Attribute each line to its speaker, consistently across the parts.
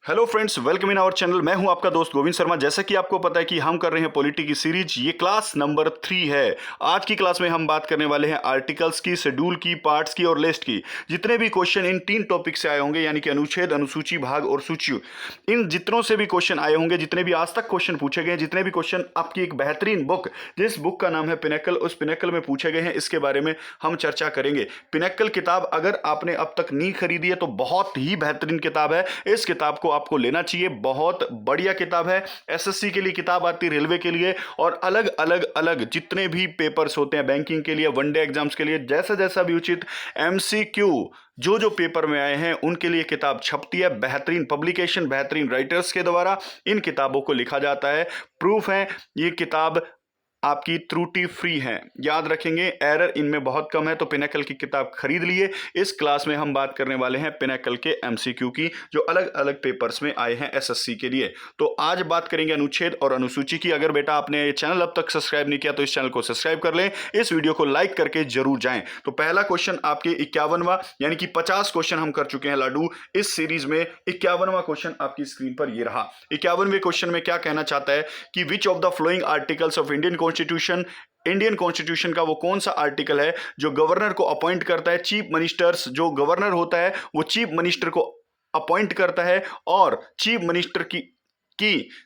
Speaker 1: Hello friends, welcome in our channel. मैं हूं आपका दोस्त गोविंद शर्मा। जैसा कि आपको पता है कि हम कर रहे हैं पॉलिटी की सीरीज। ये क्लास नंबर 3 है। आज की क्लास में हम बात करने वाले हैं आर्टिकल्स की, शेड्यूल की, पार्ट्स की और लिस्ट की। जितने भी क्वेश्चन इन 3 टॉपिक से आए होंगे, यानी कि अनुच्छेद, अनुसूची, भाग और सूची, इन जितनों से भी क्वेश्चन आए होंगे, जितने भी आज तक क्वेश्चन पूछे गए, जितने भी क्वेश्चन आपकी एक बेहतरीन बुक, जिस बुक का नाम है पिनेकल, उस पिनेकल में पूछे गए हैं, इसके बारे में हम चर्चा करेंगे। पिनेकल किताब अगर आपने अब तक नहीं खरीदी है तो बहुत ही बेहतरीन किताब है। इस किताब को आपको लेना चाहिए। बहुत बढ़िया किताब है। एसएससी के लिए किताब आती, रेलवे के लिए, और अलग अलग अलग जितने भी पेपर्स होते हैं, बैंकिंग के लिए, वनडे एग्जाम्स के लिए, जैसा जैसा भी उचित एमसीक्यू जो जो पेपर में आए हैं उनके लिए किताब छपती है। बेहतरीन पब्लिकेशन, बेहतरीन राइटर्स के द्वारा इन किताबों को लिखा जाता है। प्रूफ है, ये किताब आपकी त्रुटि फ्री है। याद रखेंगे, एरर इनमें बहुत कम है। तो पिनेकल की किताब खरीद लिए। इस क्लास में हम बात करने वाले हैं पिनेकल के एमसीक्यू की, जो अलग अलग पेपर्स में आए हैं एसएससी के लिए। तो आज बात करेंगे अनुच्छेद और अनुसूची की। अगर बेटा आपने ये चैनल अब तक सब्सक्राइब नहीं किया तो इस चैनल को सब्सक्राइब कर लें, इस वीडियो को लाइक करके जरूर जाएं। तो पहला क्वेश्चन आपके 51वां, यानी कि 50 क्वेश्चन हम कर चुके हैं लाडू इस सीरीज में। 51वां क्वेश्चन आपकी स्क्रीन पर ये रहा। 51वें क्वेश्चन में क्या कहना चाहता है कि which of the flowing articles of Indian constitution, Indian constitution का वो कौन सा आर्टिकल है जो गवर्नर को अपॉइंट करता है, चीफ मिनिस्टर्स, जो गवर्नर होता है वो चीफ मिनिस्टर को अपॉइंट करता है, और चीफ मिनिस्टर की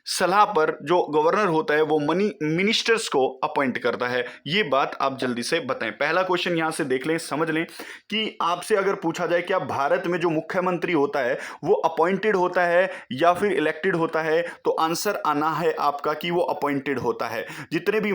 Speaker 1: सलाह पर जो गवर्नर होता है वो मिनिस्टर्स को अपॉइंट करता है। ये बात आप जल्दी से बताएं। पहला क्वेश्चन यहां से देख लें, समझ लें कि आपसे अगर पूछा जाए कि आप भारत में जो मुख्यमंत्री होता है वो अपॉइंटेड होता है या फिर इलेक्टेड होता है, तो आंसर आना है आपका कि वो अपॉइंटेड होता है। जितने भी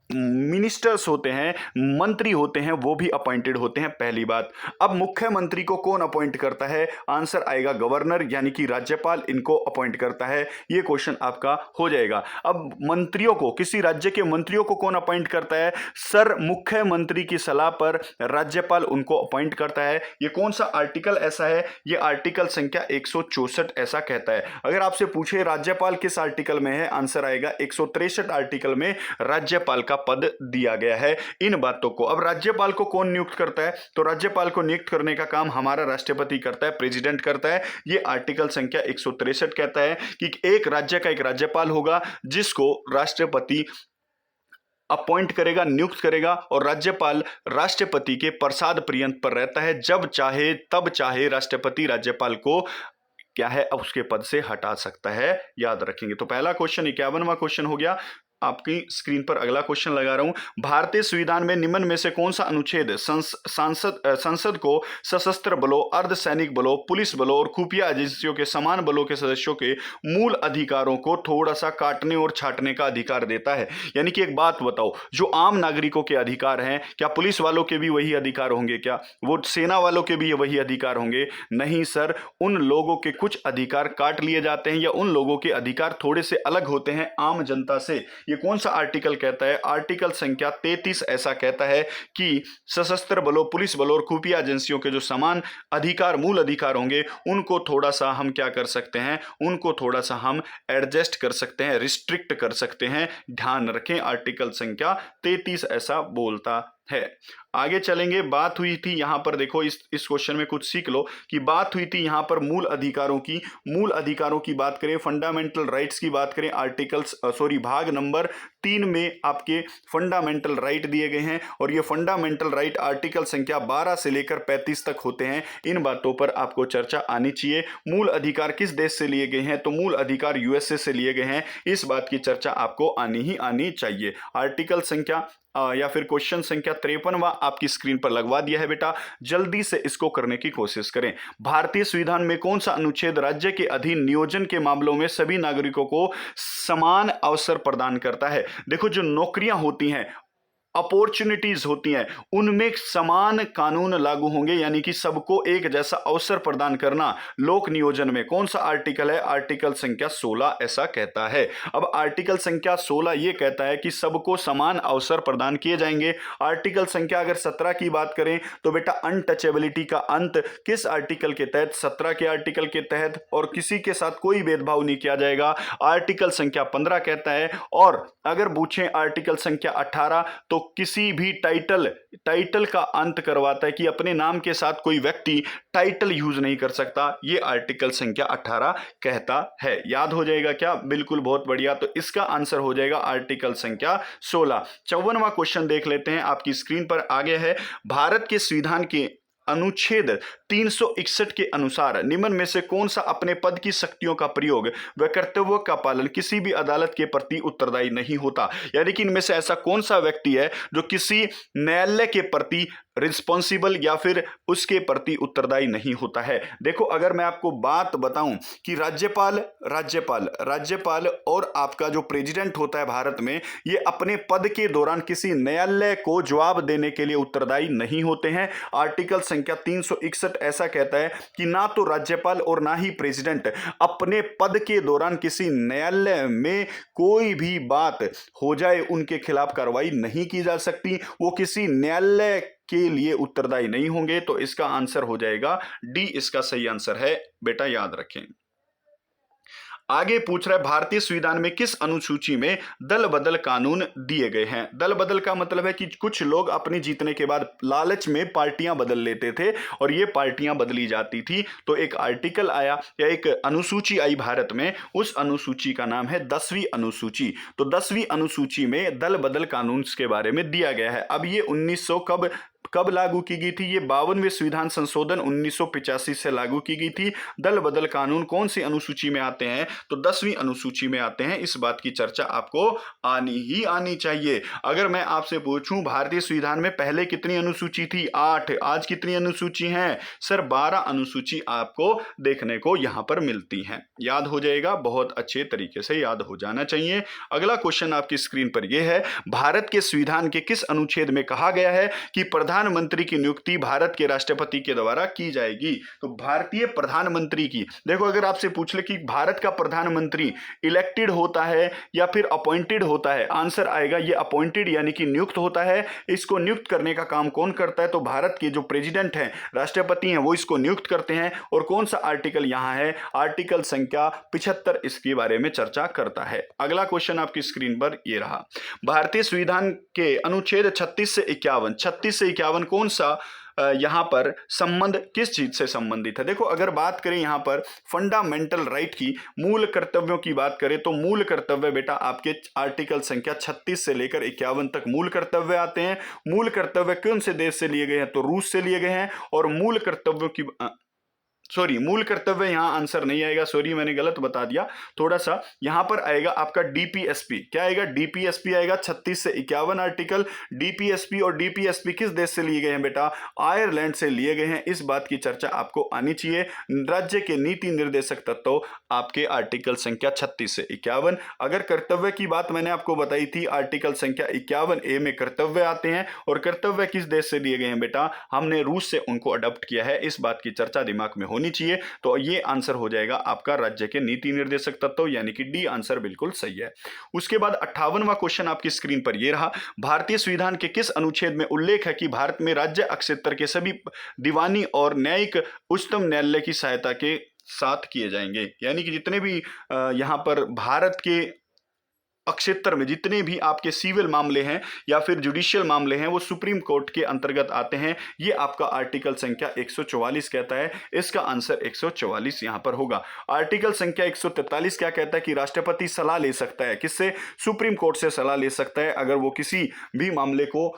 Speaker 1: मिनिस्टर्स होते हैं, मंत्री होते हैं, वो भी अपॉइंटेड होते हैं, पहली बात। अब मुख्यमंत्री को कौन अपॉइंट करता है? आंसर आएगा गवर्नर, यानी कि राज्यपाल इनको अपॉइंट करता है। ये क्वेश्चन आपका हो जाएगा। अब मंत्रियों को, किसी राज्य के मंत्रियों को कौन अपॉइंट करता है? सर, मुख्यमंत्री की सलाह पर राज्यपाल उनको अपॉइंट करता है। ये कौन सा आर्टिकल ऐसा है? ये आर्टिकल संख्या 164 ऐसा कहता है। अगर आपसे पूछे राज्यपाल किस आर्टिकल में है, आंसर आएगा 163 आर्टिकल में राज्यपाल का पद दिया गया है। इन बातों को, अब राज्यपाल को कौन नियुक्त करता है? तो राज्यपाल को नियुक्त करने का काम हमारा राष्ट्रपति करता है, प्रेसिडेंट करता है। ये आर्टिकल संख्या 163 कहता है कि एक राज्य का एक राज्यपाल होगा जिसको राष्ट्रपति अपॉइंट करेगा, नियुक्त करेगा, और राज्यपाल राष्ट्रपति के प्रसाद पर्यंत पर रहता है। जब चाहे तब चाहे राष्ट्रपति राज्यपाल को क्या है, अब उसके पद से हटा सकता है। याद रखेंगे। तो पहला क्वेश्चन 51वां क्वेश्चन हो गया। आपकी स्क्रीन पर अगला क्वेश्चन लगा रहा हूं। भारतीय संविधान में निम्न में से कौन सा अनुच्छेद संसद को सशस्त्र बलों, अर्धसैनिक बलों, पुलिस बलों और खुफिया एजेंसियों के समान बलों के सदस्यों के मूल अधिकारों को थोड़ा सा काटने और छाटने का अधिकार देता है? यानी कि एक बात बताओ, जो आम नागरिकों के अधिकार हैं, क्या पुलिस वालों के भी वही अधिकार होंगे? क्या वो सेना वालों के भी वही अधिकार होंगे? नहीं सर, उन लोगों के कुछ अधिकार काट लिए जाते हैं, या उन लोगों के अधिकार थोड़े से अलग होते हैं आम जनता से। ये कौन सा आर्टिकल कहता है? आर्टिकल संख्या 33 ऐसा कहता है कि सशस्त्र बलों, पुलिस बलों और खुफिया एजेंसियों के जो समान अधिकार, मूल अधिकार होंगे, उनको थोड़ा सा हम क्या कर सकते हैं, उनको थोड़ा सा हम एडजस्ट कर सकते हैं, रिस्ट्रिक्ट कर सकते हैं। ध्यान रखें, आर्टिकल संख्या 33 ऐसा बोलता है। आगे चलेंगे। बात हुई थी यहां पर, देखो इस क्वेश्चन में कुछ सीख लो कि बात हुई थी यहां पर मूल अधिकारों की। मूल अधिकारों की बात करें, फंडामेंटल राइट्स की बात करें, भाग नंबर 3 में आपके फंडामेंटल राइट दिए गए हैं, और ये फंडामेंटल राइट आर्टिकल संख्या 12 से लेकर 35 तक होते हैं। इन बातों पर आपको चर्चा आनी चाहिए। मूल अधिकार किस देश से लिए गए हैं? तो मूल अधिकार यूएसए से लिए गए हैं। इस बात की चर्चा आपको आनी ही आनी चाहिए। आर्टिकल संख्या या फिर क्वेश्चन संख्या 53वां आपकी स्क्रीन पर लगवा दिया है बेटा, जल्दी से इसको करने की कोशिश करें। भारतीय संविधान में कौन सा अनुच्छेद राज्य के अधीन नियोजन के मामलों में सभी नागरिकों को समान अवसर प्रदान करता है? देखो, जो नौकरियां होती हैं, अपॉर्चुनिटीज होती हैं, उनमें समान कानून लागू होंगे, यानी कि सबको एक जैसा अवसर प्रदान करना लोक नियोजन में। कौन सा आर्टिकल है? आर्टिकल संख्या 16 ऐसा कहता है। अब आर्टिकल संख्या 16 यह कहता है कि सबको समान अवसर प्रदान किए जाएंगे। आर्टिकल संख्या अगर 17 की बात करें तो बेटा, अनटचेबिलिटी का अंत किस आर्टिकल के तहत? 17 के आर्टिकल के तहत, और किसी के साथ कोई भेदभाव नहीं किया जाएगा, आर्टिकल संख्या 15 कहता है। और अगर पूछें आर्टिकल संख्या 18, तो किसी भी टाइटल का अंत करवाता है कि अपने नाम के साथ कोई व्यक्ति टाइटल यूज नहीं कर सकता, ये आर्टिकल संख्या 18 कहता है। याद हो जाएगा क्या? बिल्कुल, बहुत बढ़िया। तो इसका आंसर हो जाएगा आर्टिकल संख्या 16। 54वां क्वेश्चन देख लेते हैं, आपकी स्क्रीन पर आगे है। भारत के संविधान के अनुच्छेद 361 के अनुसार निम्न में से कौन सा अपने पद की शक्तियों का प्रयोग व कर्तव्यों का पालन किसी भी अदालत के प्रति उत्तरदायी नहीं होता? यानी कि इनमें से ऐसा कौन सा व्यक्ति है जो किसी न्यायालय के प्रति रिस्पॉन्सिबल या फिर उसके प्रति उत्तरदायी नहीं होता है? देखो, अगर मैं आपको बात बताऊं कि राज्यपाल और आपका जो प्रेसिडेंट होता है भारत में, ये अपने पद के दौरान किसी न्यायालय को जवाब देने के लिए उत्तरदायी नहीं होते हैं। आर्टिकल संख्या 361 ऐसा कहता है कि ना तो राज्यपाल और ना ही प्रेसिडेंट अपने पद के दौरान किसी न्यायालय में कोई भी बात हो जाए उनके खिलाफ कार्रवाई नहीं की जा सकती, वो किसी न्यायालय के लिए उत्तरदायी नहीं होंगे। तो इसका आंसर हो जाएगा डी, इसका सही आंसर है बेटा, याद रखें। आगे पूछ रहा है, भारतीय संविधान में किस अनुसूची में दल बदल कानून दिए गए हैं? दल बदल का मतलब है कि कुछ लोग अपनी जीतने के बाद लालच में पार्टियां बदल लेते थे और ये पार्टियां बदली जाती थी। तो एक आर्टिकल आया या एक अनुसूची आई भारत में, उस अनुसूची का नाम है 10वीं अनुसूची। तो 10वीं अनुसूची में दल बदल कानून के बारे में दिया गया है। अब ये 1900 कब लागू की गई थी? ये 52वें संविधान संशोधन 1985 से लागू की गई थी। दल बदल कानून कौन सी अनुसूची में आते हैं? तो 10वीं अनुसूची में आते हैं। इस बात की चर्चा आपको आनी ही आनी चाहिए। अगर मैं आपसे पूछूं भारतीय संविधान में पहले कितनी अनुसूची थी? 8। आज कितनी अनुसूची हैं? सर 12 अनुसूची आपको देखने को यहां पर मिलती हैं। याद हो जाएगा, बहुत अच्छे तरीके से याद हो जाना चाहिए। अगला क्वेश्चन आपकी स्क्रीन पर यह है, भारत के संविधान के किस अनुच्छेद में कहा गया है कि प्रधानमंत्री की नियुक्ति भारत के राष्ट्रपति के द्वारा की जाएगी? तो भारतीय प्रधानमंत्री की, देखो अगर आपसे पूछ ले कि भारत का प्रधानमंत्री इलेक्टेड होता है या फिर अपॉइंटेड होता है, आंसर आएगा ये अपॉइंटेड यानी कि नियुक्त होता है। इसको नियुक्त करने का काम कौन करता है? तो भारत के जो प्रेसिडेंट हैं, राष्ट्रपति हैं, वो इसको नियुक्त करते हैं। और कौन सा आर्टिकल यहां है? आर्टिकल संख्या 75 इसके बारे में चर्चा करता है। अगला क्वेश्चन आपकी स्क्रीन पर ये रहा, भारतीय संविधान के अनुच्छेद 36 से 51 कौन सा यहां पर संबंध किस चीज से संबंधित है? देखो अगर बात करें यहां पर फंडामेंटल राइट की, मूल कर्तव्यों की बात करें तो मूल कर्तव्य बेटा आपके आर्टिकल संख्या 36 से लेकर 51 तक मूल कर्तव्य आते हैं। मूल कर्तव्य कौन से देश से लिए गए हैं? तो रूस से लिए गए हैं। और मूल कर्तव्यों की मूल कर्तव्य यहां आंसर नहीं आएगा, सॉरी मैंने गलत बता दिया थोड़ा सा। यहां पर आएगा आपका डीपीएसपी। क्या आएगा? डीपीएसपी आएगा। 36 से 51 आर्टिकल डीपीएसपी। और डीपीएसपी किस देश से लिए गए हैं बेटा? आयरलैंड से लिए गए हैं। इस बात की चर्चा आपको आनी चाहिए। राज्य के नीति निर्देशक तत्व आपके आर्टिकल संख्या 36 से 51। अगर कर्तव्य की बात मैंने आपको बताई थी, आर्टिकल संख्या 51A में कर्तव्य आते हैं। और कर्तव्य किस देश से लिए गए हैं बेटा? हमने रूस से उनको अडॉप्ट किया है। इस बात की चर्चा दिमाग में होनी चाहिए। तो ये आंसर हो जाएगा आपका राज्य के नीति निर्देशक तत्व, यानी कि डी आंसर बिल्कुल सही है। उसके बाद 58वां क्वेश्चन आपकी स्क्रीन पर ये रहा, भारतीय संविधान के किस अनुच्छेद में उल्लेख है कि भारत में राज्य अक्षेत्र के सभी दीवानी और न्यायिक उच्चतम न्यायालय की सहायता के साथ किए जाएंगे? यानी कि जितने भी यहां पर भारत के क्षेत्र में जितने भी आपके सिविल मामले हैं या फिर जुडिशियल मामले हैं, वो सुप्रीम कोर्ट के अंतर्गत आते हैं। ये आपका आर्टिकल संख्या 144 कहता है। इसका आंसर 144 यहां पर होगा। आर्टिकल संख्या 143 क्या कहता है कि राष्ट्रपति सलाह ले सकता है। किससे? सुप्रीम कोर्ट से सलाह ले सकता है। अगर वो किसी भी मामले को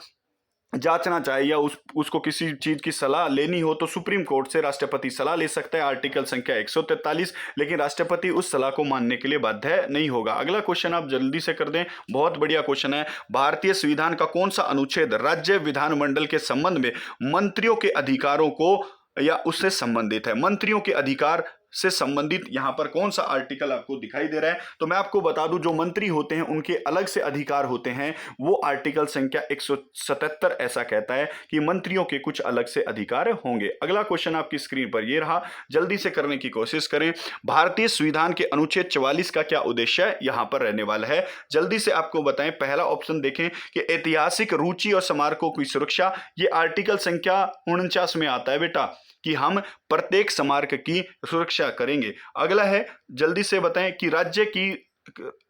Speaker 1: जांचना चाहे या उसको किसी चीज की सलाह लेनी हो तो सुप्रीम कोर्ट से राष्ट्रपति सलाह ले सकता है, आर्टिकल संख्या 143। लेकिन राष्ट्रपति उस सलाह को मानने के लिए बाध्य नहीं होगा। अगला क्वेश्चन आप जल्दी से कर दें, बहुत बढ़िया क्वेश्चन है। भारतीय संविधान का कौन सा अनुच्छेद राज्य विधानमंडल के संबंध में मंत्रियों के अधिकारों को या उससे संबंधित है? मंत्रियों के अधिकार से संबंधित यहां पर कौन सा आर्टिकल आपको दिखाई दे रहा है? तो मैं आपको बता दूं, जो मंत्री होते हैं उनके अलग से अधिकार होते हैं। वो आर्टिकल संख्या 177 ऐसा कहता है कि मंत्रियों के कुछ अलग से अधिकार होंगे। अगला क्वेश्चन आपकी स्क्रीन पर ये रहा, जल्दी से करने की कोशिश करें। भारतीय संविधान के अनुच्छेद 44 का क्या उद्देश्य यहां पर रहने वाला है? जल्दी से आपको बताएं। पहला ऑप्शन देखें कि ऐतिहासिक रुचि और स्मारकों की सुरक्षा। ये आर्टिकल संख्या 49 में आता है बेटा कि हम प्रत्येक स्मारक की सुरक्षा करेंगे। अगला है, जल्दी से बताएं कि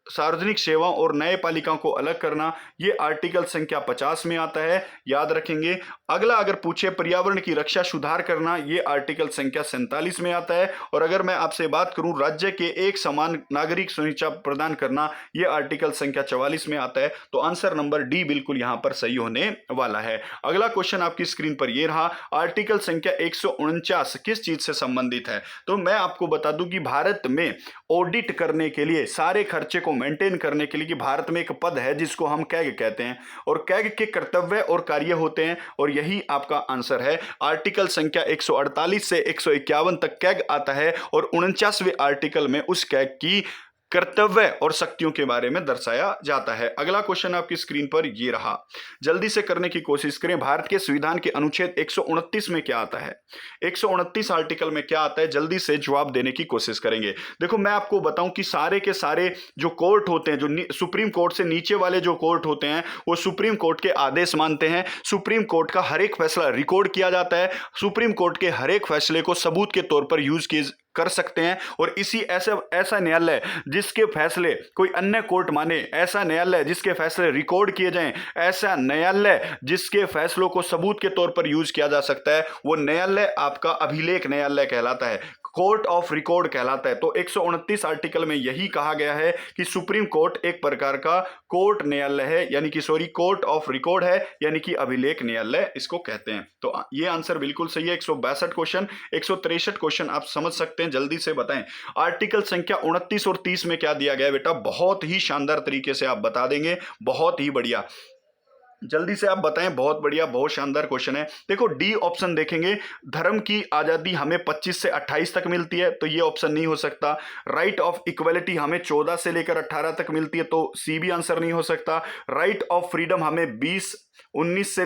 Speaker 1: सार्वजनिक सेवाओं और न्यायपालिकाओं को अलग करना, ये आर्टिकल संख्या 50 में आता है, याद रखेंगे। अगला अगर पूछे पर्यावरण की रक्षा सुधार करना, ये आर्टिकल संख्या 47 में आता है। और अगर मैं आपसे बात करूं राज्य के एक समान नागरिक सुरक्षा प्रदान करना, ये आर्टिकल संख्या 44 में आता है। तो आंसर नंबर डी बिल्कुल यहां पर सही होने वाला है। अगला क्वेश्चन आपकी स्क्रीन पर ये रहा, आर्टिकल संख्या 149 किस चीज से संबंधित है? तो मैं आपको बता दूं कि भारत में ऑडिट करने के लिए, सारे खर्चे को मेंटेन करने के लिए, कि भारत में एक पद है जिसको हम कैग कहते हैं, और कैग के कर्तव्य और कार्य होते हैं, और यही आपका आंसर है। आर्टिकल संख्या 148 से 151 तक कैग आता है, और 49वें आर्टिकल में उस कैग की कर्तव्य और शक्तियों के बारे में दर्शाया जाता है। अगला क्वेश्चन आपकी स्क्रीन पर ये रहा, जल्दी से करने की कोशिश करें। भारत के संविधान के अनुच्छेद 129 में क्या आता है? 129 आर्टिकल में क्या आता है? जल्दी से जवाब देने की कोशिश करेंगे। देखो मैं आपको बताऊं कि सारे के सारे जो कोर्ट होते हैं, जो सुप्रीम कोर्ट से नीचे वाले जो कोर्ट होते हैं, वो सुप्रीम कोर्ट के आदेश मानते हैं। सुप्रीम कोर्ट का हर एक फैसला रिकॉर्ड किया जाता है। सुप्रीम कोर्ट के हर एक फैसले को सबूत के तौर पर यूज कर सकते हैं, और इसी ऐसा न्यायालय जिसके फैसले कोई अन्य कोर्ट माने, ऐसा न्यायालय जिसके फैसले रिकॉर्ड किए जाएं, ऐसा न्यायालय जिसके फैसलों को सबूत के तौर पर यूज किया जा सकता है, वो न्यायालय आपका अभिलेख न्यायालय कहलाता है, कोर्ट ऑफ रिकॉर्ड कहलाता है। तो 129 आर्टिकल में यही कहा गया है कि सुप्रीम कोर्ट एक प्रकार का कोर्ट न्यायालय है, यानी कि कोर्ट ऑफ रिकॉर्ड है, यानी कि अभिलेख न्यायालय इसको कहते हैं। तो ये आंसर बिल्कुल सही है। 162 क्वेश्चन, 163 क्वेश्चन आप समझ सकते हैं, जल्दी से बताएं। आर्टिकल संख्या 29 और 30 में क्या दिया गया बेटा? बहुत ही शानदार तरीके से आप बता देंगे, बहुत ही बढ़िया, जल्दी से आप बताएं। बहुत बढ़िया, बहुत शानदार क्वेश्चन है। देखो डी ऑप्शन देखेंगे, धर्म की आजादी हमें 25 से 28 तक मिलती है, तो ये ऑप्शन नहीं हो सकता। राइट ऑफ इक्वलिटी हमें 14 से लेकर 18 तक मिलती है, तो सी भी आंसर नहीं हो सकता। राइट ऑफ फ्रीडम हमें 19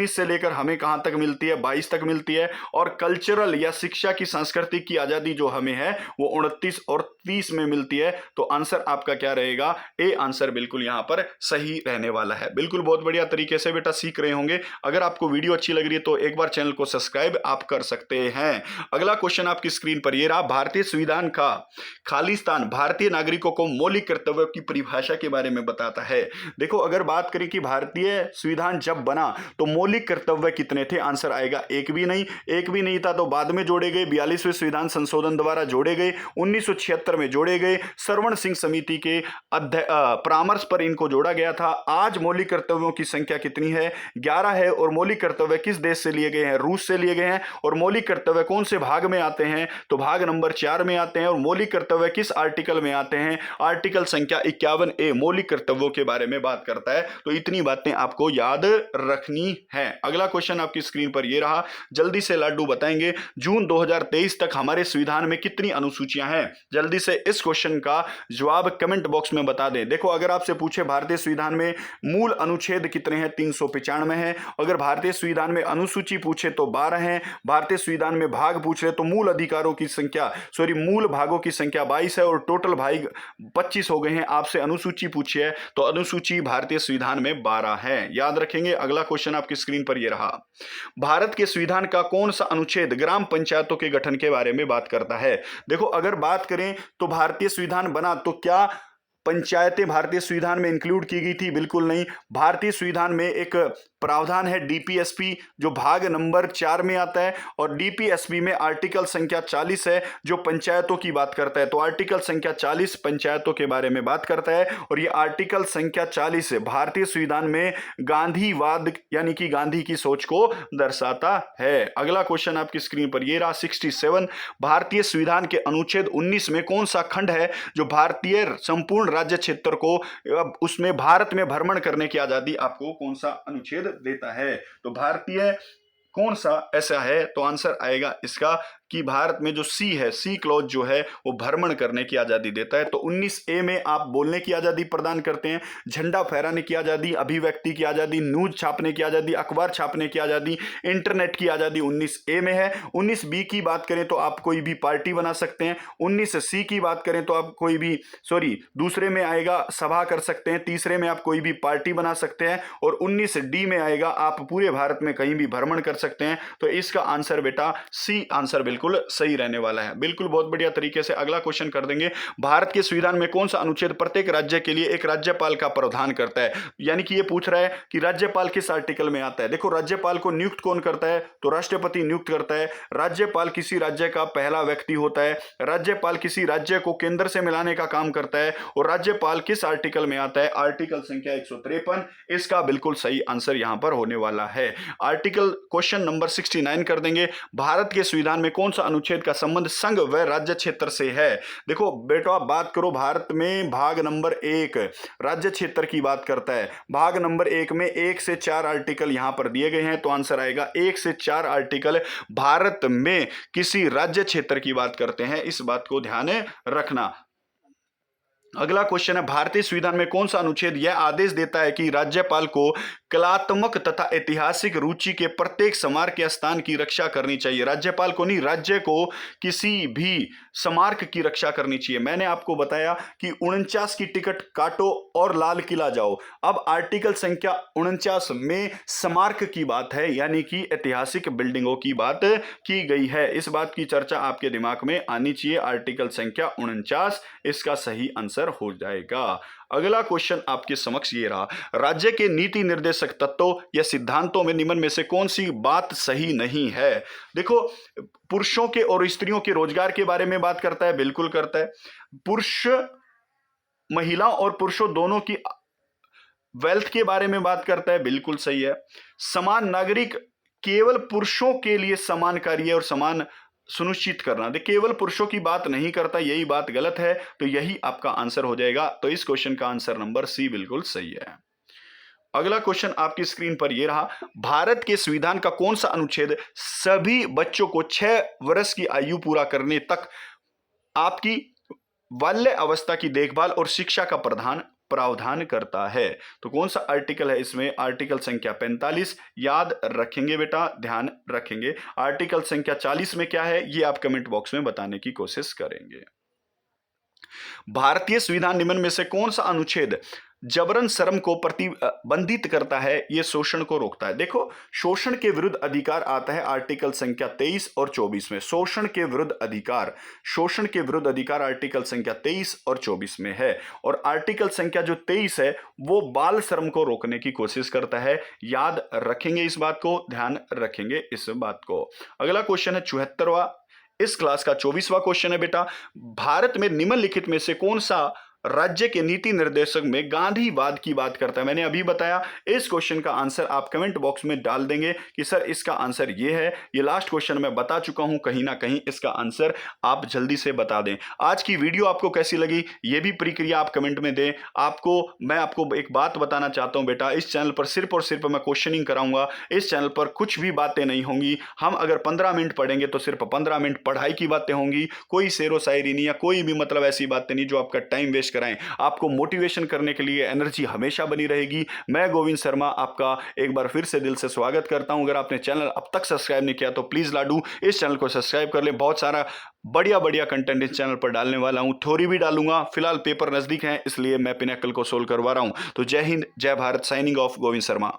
Speaker 1: से लेकर हमें कहां तक मिलती है? 22 तक मिलती है। और कल्चरल या शिक्षा की सांस्कृतिक की आजादी जो हमें है वो 29 और 30 में मिलती है। तो आंसर आपका क्या रहेगा? ए आंसर बिल्कुल यहां पर सही रहने वाला है। बिल्कुल बहुत बढ़िया तरीके से बेटा सीख रहे होंगे। अगर आपको वीडियो अच्छी लग रही है तो एक बार चैनल को सब्सक्राइब आप कर सकते हैं। अगला क्वेश्चन आपकी स्क्रीन पर ये रहा, भारतीय संविधान का खालिस्तान भारतीय नागरिकों को मौलिक कर्तव्यों की परिभाषा के बारे में बताता है। देखो अगर बात करें कि भारतीय संविधान जब बना तो मौलिक कर्तव्य कितने थे? आंसर आएगा एक भी नहीं था, तो बाद में जोड़े गए, 42वें संविधान संशोधन द्वारा जोड़े गए, 1976 में जोड़े गए, सरवण सिंह समिति के परामर्श पर इनको जोड़ा गया था। आज मौलिक कर्तव्यों की संख्या कितनी है? 11 है। और मौलिक कर्तव्य किस देश से लिए गए हैं? रूस से लिए गए हैं। और मौलिक कर्तव्य कौन से भाग में आते हैं? तो भाग नंबर 4 में आते हैं। और मौलिक कर्तव्य किस आर्टिकल में आते हैं? आर्टिकल संख्या 51A मौलिक कर्तव्यों के बारे में बात करता है। तो इतनी बातें आपको याद रखनी है। अगला क्वेश्चन आपकी स्क्रीन पर यह रहा, जल्दी से लाडू बताएंगे, जून 2023 तक हमारे संविधान में कितनी अनुसूचियां हैं? जल्दी से इस क्वेश्चन का जवाब कमेंट बॉक्स में बता दें। देखो अगर आपसे पूछे भारतीय संविधान में मूल अनुच्छेद कितने हैं? 395 है। अगर भारतीय संविधान में अनुसूची पूछे तो 12 है। भारतीय संविधान में भाग पूछ रहे तो मूल अधिकारों की संख्या, मूल भागों की संख्या 22 है, और टोटल भाग 25 हो गए हैं। आपसे अनुसूची पूछी है तो अनुसूची भारतीय संविधान में 12 है, याद रखेंगे। अगला क्वेश्चन आपकी स्क्रीन पर यह रहा, भारत के संविधान का कौन सा अनुच्छेद ग्राम पंचायतों के गठन के बारे में बात करता है? देखो अगर बात करें तो भारतीय संविधान बना तो क्या पंचायतें भारतीय संविधान में इंक्लूड की गई थी? बिल्कुल नहीं। भारतीय संविधान में एक प्रावधान है डीपीएसपी जो भाग नंबर 4 में आता है, और डीपीएसपी में आर्टिकल संख्या 40 है जो पंचायतों की बात करता है। तो आर्टिकल संख्या 40 पंचायतों के बारे में बात करता है, और ये आर्टिकल संख्या 40 भारतीय संविधान में गांधीवाद यानी कि गांधी की सोच को दर्शाता है। अगला क्वेश्चन आपकी स्क्रीन पर ये रहा 67, भारतीय संविधान के अनुच्छेद 19 में कौन सा खंड है जो भारतीय संपूर्ण राज्य क्षेत्र को उसमें भारत में भ्रमण करने की आजादी आपको कौन सा अनुच्छेद देता है? तो भारतीय कौन सा ऐसा है? तो आंसर आएगा इसका कि भारत में जो सी है, सी क्लॉज जो है वो भ्रमण करने की आजादी देता है। तो 19A में आप बोलने की आजादी प्रदान करते हैं, झंडा फहराने की आजादी, अभिव्यक्ति की आजादी, न्यूज छापने की आजादी, अखबार छापने की आजादी, इंटरनेट की आजादी 19A में है। 19B की बात करें तो आप कोई भी पार्टी बना सकते हैं। 19C की बात करें तो आप कोई भी दूसरे में आएगा सभा कर सकते हैं, तीसरे में आप कोई भी पार्टी बना सकते हैं, और 19D में आएगा आप पूरे भारत में कहीं भी भ्रमण कर सकते हैं। तो इसका आंसर बेटा सी आंसर बिल्कुल बिल्कुल सही रहने वाला है। बिल्कुल बहुत बढ़िया तरीके से अगला क्वेश्चन कर देंगे। भारत के संविधान में कौन सा अनुच्छेद प्रत्येक राज्य के लिए एक राज्यपाल का प्रावधान करता है? यानी कि ये पूछ रहा है कि राज्यपाल किस आर्टिकल में आता है। देखो, राज्यपाल को नियुक्त कौन करता है? तो राष्ट्रपति नियुक्त करता है। राज्यपाल किसी राज्य का पहला व्यक्ति होता है। राज्यपाल किसी राज्य को केंद्र से मिलाने का काम करता है। और राज्यपाल किस आर्टिकल में आता है? आर्टिकल संख्या 153। इसका बिल्कुल सही आंसर यहां पर होने वाला है। आर्टिकल क्वेश्चन नंबर 69 कर देंगे। भारत के संविधान में कौन सा अनुच्छेद का संबंध संघ व राज्य क्षेत्र से है? देखो बेटा, आप बात करो, भारत में भाग नंबर 1 राज्य क्षेत्र की बात करता है। भाग नंबर 1 में 1 से 4 आर्टिकल यहां पर दिए गए हैं, तो आंसर आएगा 1 से 4 आर्टिकल भारत में किसी राज्य क्षेत्र की बात करते हैं। इस बात को ध्यान रखना। अगला क्वेश्चन है, भारतीय संविधान में कौन सा अनुच्छेद यह आदेश देता है कि राज्यपाल को कलात्मक तथा ऐतिहासिक रुचि के प्रत्येक स्मारक या स्थान की रक्षा करनी चाहिए? राज्यपाल को नहीं, राज्य को किसी भी स्मारक की रक्षा करनी चाहिए। मैंने आपको बताया कि 49 की टिकट काटो और लाल किला जाओ। अब आर्टिकल संख्या 49 में स्मारक की बात है, यानी कि ऐतिहासिक बिल्डिंगों की बात की गई है। इस बात की चर्चा आपके दिमाग में आनी चाहिए। आर्टिकल संख्या 49 इसका सही आंसर हो जाएगा। अगला क्वेश्चन आपके समक्ष ये रहा, राज्य के नीति निर्देशक तत्वों या सिद्धांतों में निम्न में से कौन सी बात सही नहीं है? देखो, पुरुषों के और स्त्रियों के रोजगार के बारे में बात करता है, बिल्कुल करता है। पुरुष, महिलाओं और पुरुषों दोनों की वेल्थ के बारे में बात करता है, बिल्कुल सही है। समान नागरिक, केवल पुरुषों के लिए समान कार्य और समान सुनिश्चित करना, देखिए केवल पुरुषों की बात नहीं करता, यही बात गलत है, तो यही आपका आंसर हो जाएगा। तो इस क्वेश्चन का आंसर नंबर सी बिल्कुल सही है। अगला क्वेश्चन आपकी स्क्रीन पर यह रहा, भारत के संविधान का कौन सा अनुच्छेद सभी बच्चों को 6 वर्ष की आयु पूरा करने तक आपकी बाल्य अवस्था की देखभाल और शिक्षा का प्रावधान करता है? तो कौन सा आर्टिकल है इसमें? आर्टिकल संख्या 45। याद रखेंगे बेटा, ध्यान रखेंगे। आर्टिकल संख्या 40 में क्या है, ये आप कमेंट बॉक्स में बताने की कोशिश करेंगे। भारतीय संविधान निम्न में से कौन सा अनुच्छेद जबरन श्रम को प्रतिबंधित करता है? यह शोषण को रोकता है। देखो, शोषण के विरुद्ध अधिकार आता है आर्टिकल संख्या 23 और 24 में। शोषण के विरुद्ध अधिकार आर्टिकल संख्या 23 और 24 में है। और आर्टिकल संख्या जो 23 है वो बाल श्रम को रोकने की कोशिश करता है। याद रखेंगे इस बात को, ध्यान रखेंगे इस बात को। अगला क्वेश्चन है 74वां, इस क्लास का 24वां क्वेश्चन है बेटा, भारत में निम्नलिखित में से कौन सा राज्य के नीति निर्देशक में गांधीवाद की बात करता है? मैंने अभी बताया। इस क्वेश्चन का आंसर आप कमेंट बॉक्स में डाल देंगे कि सर इसका आंसर ये है। ये लास्ट क्वेश्चन मैं बता चुका हूं, कहीं ना कहीं इसका आंसर आप जल्दी से बता दें। आज की वीडियो आपको कैसी लगी ये भी प्रक्रिया आप कमेंट में दें। मैं आपको एक बात बताना चाहता हूं बेटा, इस चैनल पर सिर्फ और सिर्फ मैं क्वेश्चनिंग कराऊंगा। इस चैनल पर कुछ भी बातें नहीं होंगी। हम अगर 15 मिनट पढ़ेंगे तो सिर्फ 15 मिनट पढ़ाई की बातें होंगी, कोई शेरो शायरी नहीं, या कोई भी मतलब ऐसी बातें नहीं जो आपका टाइम वेस्ट कराएं। आपको मोटिवेशन करने के लिए एनर्जी हमेशा बनी रहेगी। मैं गोविंद शर्मा आपका एक बार फिर से दिल से स्वागत करता हूं। अगर आपने चैनल अब तक सब्सक्राइब नहीं किया तो प्लीज लाडू इस चैनल को सब्सक्राइब कर ले। बहुत सारा बढ़िया कंटेंट इस चैनल पर डालने वाला हूं, थ्योरी भी डालूंगा। फिलहाल पेपर नजदीक है, इसलिए मैं पिनैकल को सोल्व करवा रहा हूं। तो जय हिंद, जय भारत, साइनिंग ऑफ, गोविंद शर्मा।